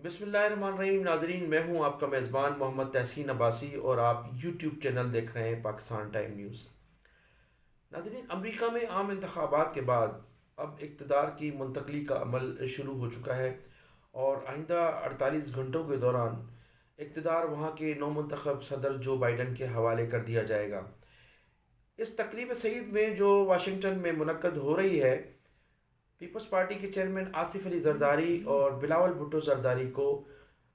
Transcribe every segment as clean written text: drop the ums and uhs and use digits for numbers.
بسم اللہ الرحمن الرحیم ناظرین، میں ہوں آپ کا میزبان محمد تحسین عباسی اور آپ یوٹیوب چینل دیکھ رہے ہیں پاکستان ٹائم نیوز۔ ناظرین، امریکہ میں عام انتخابات کے بعد اب اقتدار کی منتقلی کا عمل شروع ہو چکا ہے اور آئندہ 48 گھنٹوں کے دوران اقتدار وہاں کے نو منتخب صدر جو بائیڈن کے حوالے کر دیا جائے گا۔ اس تقریب سعید میں جو واشنگٹن میں منعقد ہو رہی ہے، پیپلز پارٹی کے چیئرمین آصف علی زرداری اور بلاول بھٹو زرداری کو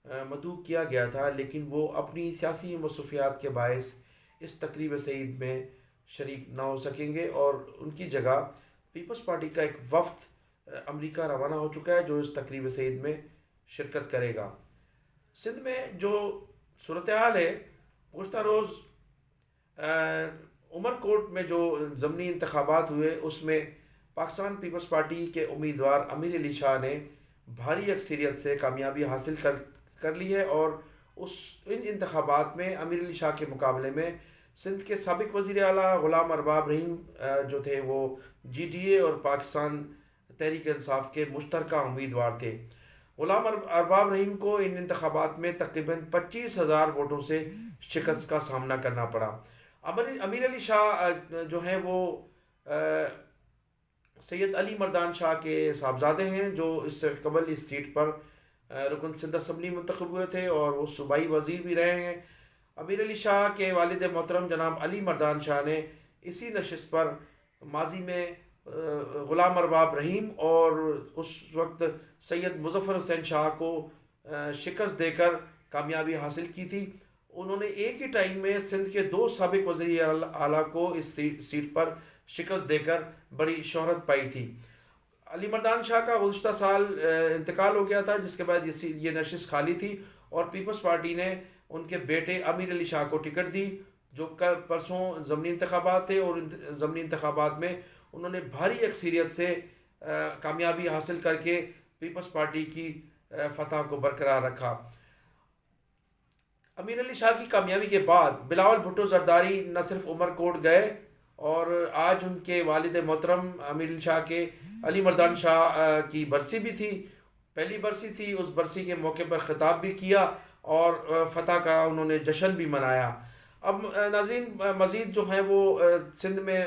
مدعو کیا گیا تھا، لیکن وہ اپنی سیاسی مصروفیات کے باعث اس تقریب سعید میں شریک نہ ہو سکیں گے اور ان کی جگہ پیپلز پارٹی کا ایک وفد امریکہ روانہ ہو چکا ہے جو اس تقریب سعید میں شرکت کرے گا۔ سندھ میں جو صورتحال ہے، گزشتہ روز عمر کوٹ میں جو ضمنی انتخابات ہوئے اس میں پاکستان پیپلز پارٹی کے امیدوار امیر علی شاہ نے بھاری اکثریت سے کامیابی حاصل کر لی ہے اور ان انتخابات میں امیر علی شاہ کے مقابلے میں سندھ کے سابق وزیر اعلیٰ غلام ارباب رحیم جو تھے وہ جی ڈی اے اور پاکستان تحریک انصاف کے مشترکہ امیدوار تھے۔ غلام ارباب رحیم کو ان انتخابات میں تقریباً 25,000 ووٹوں سے شکست کا سامنا کرنا پڑا۔ امیر علی شاہ جو ہیں وہ سید علی مردان شاہ کے صاحبزادے ہیں جو اس سے قبل اس سیٹ پر رکن سندھ اسمبلی منتخب ہوئے تھے اور وہ صوبائی وزیر بھی رہے ہیں۔ امیر علی شاہ کے والد محترم جناب علی مردان شاہ نے اسی نشست پر ماضی میں غلام ارباب رحیم اور اس وقت سید مظفر حسین شاہ کو شکست دے کر کامیابی حاصل کی تھی۔ انہوں نے ایک ہی ٹائم میں سندھ کے دو سابق وزیر اعلیٰ کو اس سیٹ پر شکست دے کر بڑی شہرت پائی تھی۔ علی مردان شاہ کا گزشتہ سال انتقال ہو گیا تھا، جس کے بعد یہ نشست خالی تھی اور پیپلز پارٹی نے ان کے بیٹے امیر علی شاہ کو ٹکٹ دی جو کل پرسوں ضمنی انتخابات تھے اور ضمنی انتخابات میں انہوں نے بھاری اکثریت سے کامیابی حاصل کر کے پیپلز پارٹی کی فتح کو برقرار رکھا۔ امیر علی شاہ کی کامیابی کے بعد بلاول بھٹو زرداری نہ صرف عمر کوٹ گئے اور آج ان کے والد محترم امیر علی شاہ کے علی مردان شاہ کی برسی بھی تھی، پہلی برسی تھی۔ اس برسی کے موقع پر خطاب بھی کیا اور فتح کا انہوں نے جشن بھی منایا۔ اب ناظرین، مزید جو ہیں وہ سندھ میں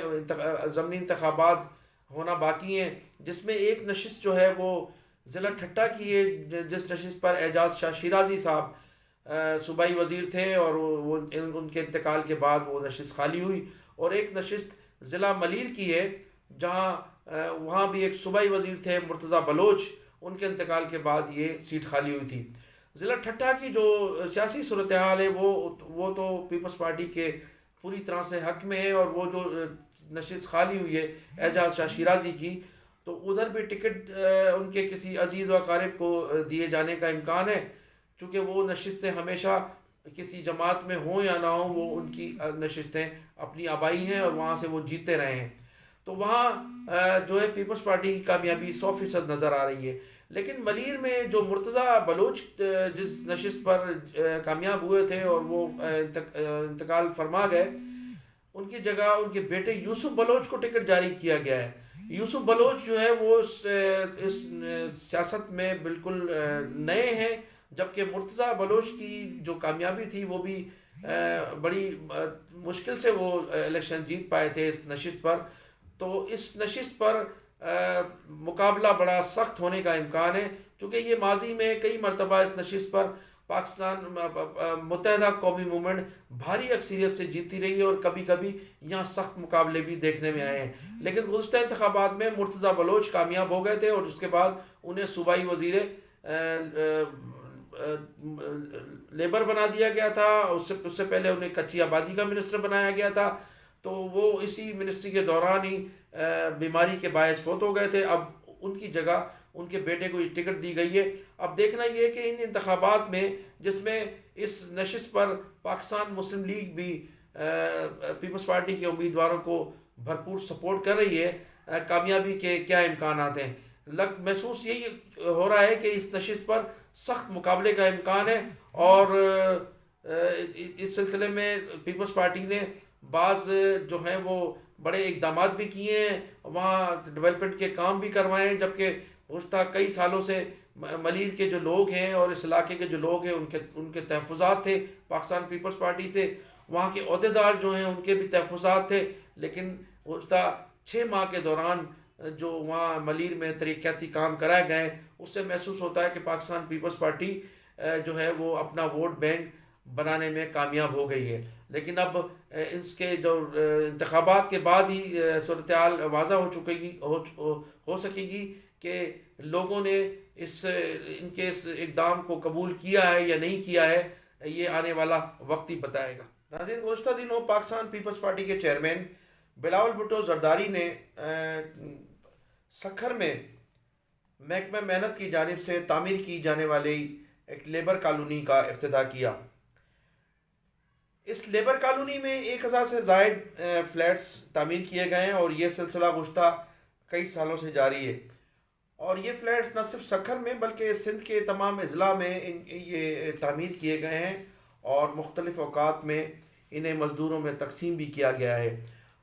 ضمنی انتخابات ہونا باقی ہیں، جس میں ایک نشست جو ہے وہ ضلع ٹھٹہ کی ہے، جس نشست پر اعجاز شاہ شیرازی صاحب صوبائی وزیر تھے اور وہ ان کے انتقال کے بعد وہ نشست خالی ہوئی، اور ایک نشست ضلع ملیر کی ہے جہاں وہاں بھی ایک صوبائی وزیر تھے مرتضیٰ بلوچ، ان کے انتقال کے بعد یہ سیٹ خالی ہوئی تھی۔ ضلع ٹھٹہ کی جو سیاسی صورتحال ہے وہ تو پیپلز پارٹی کے پوری طرح سے حق میں ہے، اور وہ جو نشست خالی ہوئی ہے اعجاز شاہ شیرازی کی، تو ادھر بھی ٹکٹ ان کے کسی عزیز و اقارب کو دیے جانے کا امکان ہے، چونکہ وہ نشستیں ہمیشہ کسی جماعت میں ہوں یا نہ ہوں، وہ ان کی نشستیں اپنی آبائی ہیں اور وہاں سے وہ جیتے رہے ہیں، تو وہاں جو ہے پیپلز پارٹی کی کامیابی 100% نظر آ رہی ہے۔ لیکن ملیر میں جو مرتضیٰ بلوچ جس نشست پر کامیاب ہوئے تھے اور وہ انتقال فرما گئے، ان کی جگہ ان کے بیٹے یوسف بلوچ کو ٹکٹ جاری کیا گیا ہے۔ یوسف بلوچ جو ہے وہ اس سیاست میں بالکل نئے ہیں، جبکہ مرتضیٰ بلوچ کی جو کامیابی تھی وہ بھی بڑی مشکل سے وہ الیکشن جیت پائے تھے اس نشست پر، تو اس نشست پر مقابلہ بڑا سخت ہونے کا امکان ہے، چونکہ یہ ماضی میں کئی مرتبہ اس نشست پر پاکستان متحدہ قومی موومنٹ بھاری اکثریت سے جیتی رہی ہے اور کبھی کبھی یہاں سخت مقابلے بھی دیکھنے میں آئے ہیں، لیکن گزشتہ انتخابات میں مرتضیٰ بلوچ کامیاب ہو گئے تھے اور اس کے بعد انہیں صوبائی وزیر لیبر بنا دیا گیا تھا۔ اس سے پہلے انہیں کچی آبادی کا منسٹر بنایا گیا تھا، تو وہ اسی منسٹری کے دوران ہی بیماری کے باعث فوت ہو گئے تھے۔ اب ان کی جگہ ان کے بیٹے کو یہ ٹکٹ دی گئی ہے۔ اب دیکھنا یہ ہے کہ ان انتخابات میں، جس میں اس نشست پر پاکستان مسلم لیگ بھی پیپلز پارٹی کے امیدواروں کو بھرپور سپورٹ کر رہی ہے، کامیابی کے کیا امکانات ہیں۔ محسوس یہی ہو رہا ہے کہ اس نشست پر سخت مقابلے کا امکان ہے، اور اس سلسلے میں پیپلز پارٹی نے بعض جو ہیں وہ بڑے اقدامات بھی کیے ہیں، وہاں ڈیولپمنٹ کے کام بھی کروائے ہیں، جبکہ گزشتہ کئی سالوں سے ملیر کے جو لوگ ہیں اور اس علاقے کے جو لوگ ہیں ان کے تحفظات تھے پاکستان پیپلز پارٹی سے، وہاں کے عہدیدار جو ہیں ان کے بھی تحفظات تھے، لیکن گزشتہ 6 ماہ کے دوران جو وہاں ملیر میں ترقیاتی کام کرائے گئے، اس سے محسوس ہوتا ہے کہ پاکستان پیپلز پارٹی جو ہے وہ اپنا ووٹ بینک بنانے میں کامیاب ہو گئی ہے۔ لیکن اب اس کے جو انتخابات کے بعد ہی صورتحال واضح ہو چکے گی ہو سکے گی کہ لوگوں نے ان کے اس اقدام کو قبول کیا ہے یا نہیں کیا ہے، یہ آنے والا وقت ہی بتائے گا۔ ناظرین، گزشتہ دنوں پاکستان پیپلز پارٹی کے چیئرمین بلاول بھٹو زرداری نے سکھر میں محکمہ محنت کی جانب سے تعمیر کی جانے والی ایک لیبر کالونی کا افتتاح کیا۔ اس لیبر کالونی میں 1000 سے زائد فلیٹس تعمیر کیے گئے ہیں اور یہ سلسلہ گزشتہ کئی سالوں سے جاری ہے، اور یہ فلیٹس نہ صرف سکھر میں بلکہ سندھ کے تمام اضلاع میں یہ تعمیر کیے گئے ہیں اور مختلف اوقات میں انہیں مزدوروں میں تقسیم بھی کیا گیا ہے۔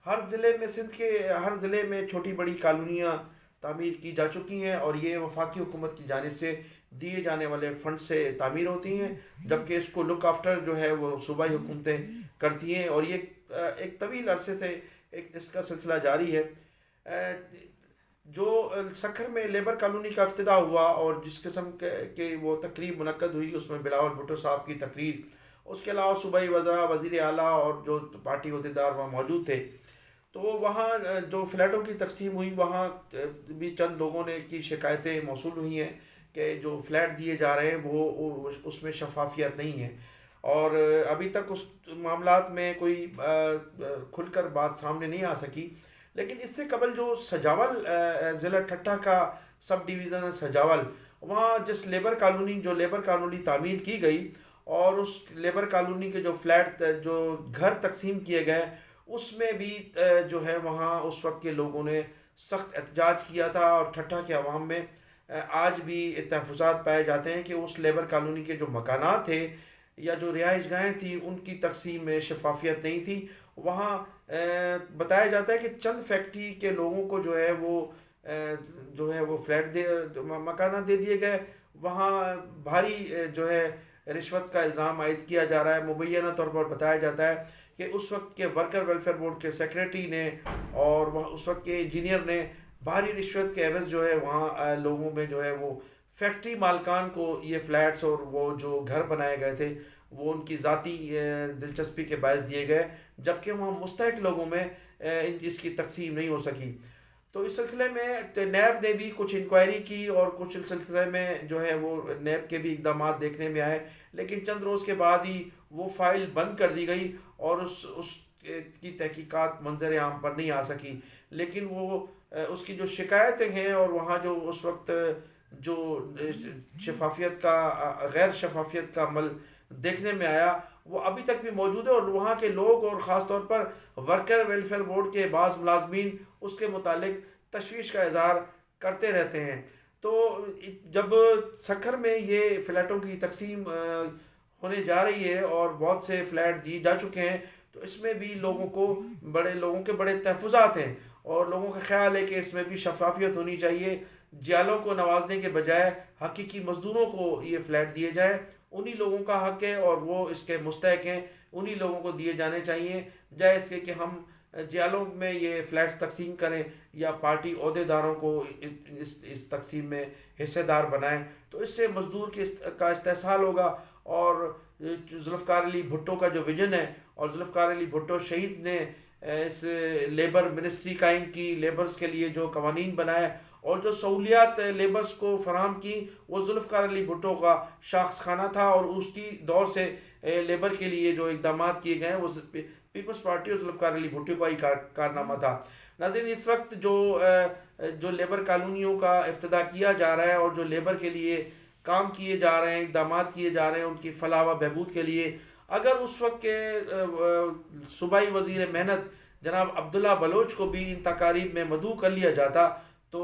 سندھ کے ہر ضلع میں چھوٹی بڑی کالونیاں تعمیر کی جا چکی ہیں اور یہ وفاقی حکومت کی جانب سے دیے جانے والے فنڈ سے تعمیر ہوتی ہیں، جبکہ اس کو لک آفٹر جو ہے وہ صوبائی حکومتیں کرتی ہیں، اور یہ ایک طویل عرصے سے اس کا سلسلہ جاری ہے۔ جو سکھر میں لیبر کالونی کا افتتاح ہوا اور جس قسم کے وہ تقریب منعقد ہوئی، اس میں بلاول بھٹو صاحب کی تقریر، اس کے علاوہ صوبائی وزراء، وزیر اعلیٰ اور جو پارٹی عہدیدار وہاں موجود تھے، تو وہاں جو فلیٹوں کی تقسیم ہوئی وہاں بھی چند لوگوں نے کی شکایتیں موصول ہوئی ہیں کہ جو فلیٹ دیے جا رہے ہیں وہ اس میں شفافیت نہیں ہے، اور ابھی تک اس معاملات میں کوئی کھل کر بات سامنے نہیں آ سکی۔ لیکن اس سے قبل جو سجاول ضلع ٹھٹہ کا سب ڈویژن ہے سجاول، وہاں لیبر کالونی تعمیر کی گئی اور اس لیبر کالونی کے جو فلیٹ جو گھر تقسیم کیے گئے، اس میں بھی جو ہے وہاں اس وقت کے لوگوں نے سخت احتجاج کیا تھا، اور ٹھٹہ کے عوام میں آج بھی تحفظات پائے جاتے ہیں کہ اس لیبر کالونی کے جو مکانات تھے یا جو رہائش گاہیں تھیں ان کی تقسیم میں شفافیت نہیں تھی۔ وہاں بتایا جاتا ہے کہ چند فیکٹری کے لوگوں کو جو ہے وہ فلیٹ مکانات دے دیے گئے، وہاں بھاری جو ہے رشوت کا الزام عائد کیا جا رہا ہے۔ مبینہ طور پر بتایا جاتا ہے کہ اس وقت کے ورکر ویلفیئر بورڈ کے سیکریٹری نے اور اس وقت کے انجینئر نے بھاری رشوت کے عوض جو ہے وہاں لوگوں میں جو ہے وہ فیکٹری مالکان کو یہ فلیٹس اور وہ جو گھر بنائے گئے تھے وہ ان کی ذاتی دلچسپی کے باعث دیے گئے، جبکہ وہاں مستحق لوگوں میں اس کی تقسیم نہیں ہو سکی۔ تو اس سلسلے میں نیب نے بھی کچھ انکوائری کی اور کچھ سلسلے میں جو ہے وہ نیب کے بھی اقدامات دیکھنے میں آئے، لیکن چند روز کے بعد ہی وہ فائل بند کر دی گئی اور اس کی تحقیقات منظر عام پر نہیں آ سکی۔ لیکن وہ اس کی جو شکایتیں ہیں اور وہاں جو اس وقت جو غیر شفافیت کا عمل دیکھنے میں آیا وہ ابھی تک بھی موجود ہے، اور وہاں کے لوگ اور خاص طور پر ورکر ویلفیئر بورڈ کے بعض ملازمین اس کے متعلق تشویش کا اظہار کرتے رہتے ہیں۔ تو جب سکھر میں یہ فلیٹوں کی تقسیم ہونے جا رہی ہے اور بہت سے فلیٹ دیے جا چکے ہیں، تو اس میں بھی لوگوں کے بڑے تحفظات ہیں، اور لوگوں کا خیال ہے کہ اس میں بھی شفافیت ہونی چاہیے۔ جیالوں کو نوازنے کے بجائے حقیقی مزدوروں کو یہ فلیٹ دیے جائے، انہی لوگوں کا حق ہے اور وہ اس کے مستحق ہیں، انہی لوگوں کو دیے جانے چاہیے، جائے اس کے کہ ہم جیالوں میں یہ فلیٹس تقسیم کریں یا پارٹی عہدیداروں کو اس تقسیم میں حصے دار بنائیں، تو اس سے مزدور کا استحصال ہوگا۔ اور ذوالفقار علی بھٹو کا جو ویژن ہے، اور ذوالفقار علی بھٹو شہید نے اس لیبر منسٹری قائم کی، لیبرز کے لیے جو قوانین بنائے اور جو سہولیات لیبرز کو فراہم کی، وہ ذوالفقار علی بھٹو کا شاخص خانہ تھا، اور اس کی دور سے لیبر کے لیے جو اقدامات کیے گئے ہیں وہ پیپلز پارٹی اور ذوالفقار علی بھٹو کا ہی کارنامہ تھا۔ ناظرین، اس وقت جو لیبر کالونیوں کا افتتاح کیا جا رہا ہے اور جو لیبر کے لیے کام کیے جا رہے ہیں، اقدامات کیے جا رہے ہیں ان کی فلاح و بہبود کے لیے، اگر اس وقت کے صوبائی وزیر محنت جناب عبداللہ بلوچ کو بھی ان تقاریب میں مدعو کر لیا جاتا تو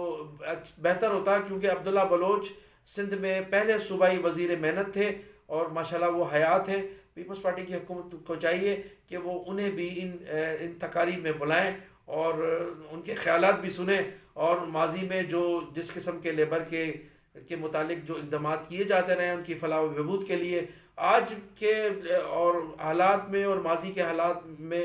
بہتر ہوتا، کیونکہ عبداللہ بلوچ سندھ میں پہلے صوبائی وزیر محنت تھے اور ماشاءاللہ وہ حیات ہیں۔ پیپلز پارٹی کی حکومت کو چاہیے کہ وہ انہیں بھی ان تقاریب میں بلائیں اور ان کے خیالات بھی سنیں، اور ماضی میں جو جس قسم کے لیبر کے متعلق جو اقدامات کیے جاتے رہے ہیں ان کی فلاح و بہبود کے لیے، آج کے اور حالات میں اور ماضی کے حالات میں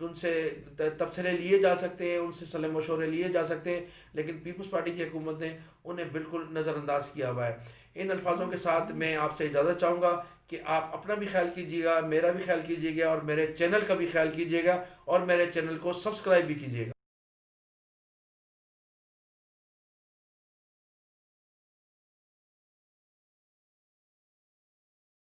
ان سے تبصرے لیے جا سکتے ہیں، ان سے صلاح مشورے لیے جا سکتے ہیں، لیکن پیپلز پارٹی کی حکومت نے انہیں بالکل نظر انداز کیا ہوا ہے۔ ان الفاظوں کے ساتھ میں آپ سے اجازت چاہوں گا کہ آپ اپنا بھی خیال کیجیے گا، میرا بھی خیال کیجیے گا، اور میرے چینل کا بھی خیال کیجیے گا، اور میرے چینل کو سبسکرائب بھی کیجیے گا۔